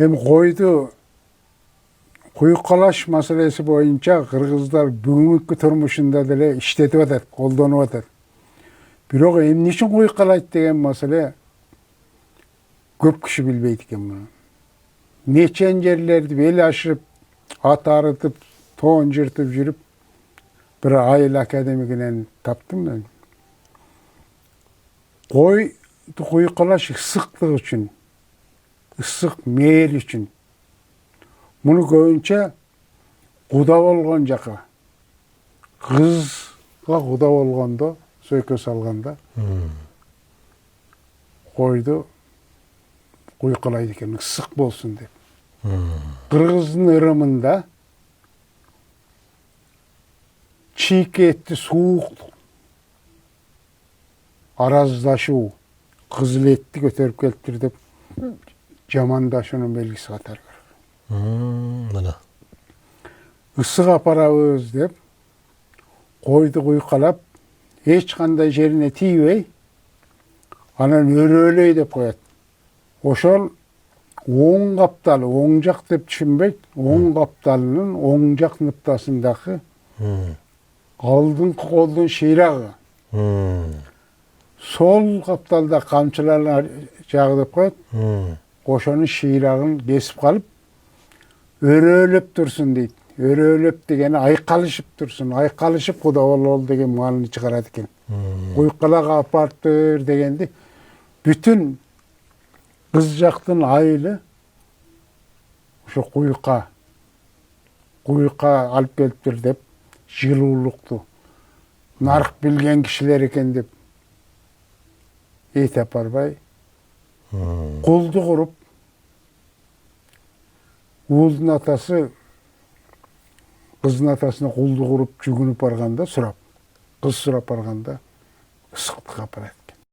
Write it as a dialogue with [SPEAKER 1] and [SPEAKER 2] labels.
[SPEAKER 1] Hem koydu kuyuqalaş masalesi boyunca Kırgızlar bugünkü turmuşunda dele işletip atat, koldanıp atat. Bирок эмне үчүн кuyuqalayт деген маселе көп киши билбейт экен муну. Нечен жерлерди бел ашырып, ат арытып, тоон жыртып жүрүп, bir айыл академигинен таптым да. Койду кuyuqalaş ысыктык үчүн, ысык мейил үчүн. Муну көбүнчө куда болгон жака, кызга куда болгондо, сөйкө салганда, койду кuyuqalayт экен, ысык болсун деп. Кыргыздын ырымында чийки этти суук араздашуу, кызыл этти көтөрүп келиптир деп жамандашуунун белгиси катары көрүнөт.
[SPEAKER 2] Мына.
[SPEAKER 1] Ысык апарабыз деп койду кuyuqalап, эч кандай жерине тийбей, анан өрөөлөй деп коет. Ошол оң капталы, оң жак деп түшүнбөйт, оң капталынын оң жак ныктасындагы алдыңкы колдун шыйрагы. Сол капталда камчылар жагып коет. Ошонун шыйрагын кесип калып, өрөөлөп турсун дейт. Өрөөлөп дегени айкалышып турсун, айкалышып куда бололу деген маанини чыгарат экен. Кuyuqalaka апартыр дегенди бүтүн кыз жактын айылы ошо кuyuqa алып келиптир деп, жылуулукту нарк билген кишилер экен деп эт апарбай, кулду куруп, уулдун атасы кыздын атасына кулду куруп жүгүнүп барганда, сурап, кыз сурап барганда ысыктык апарат.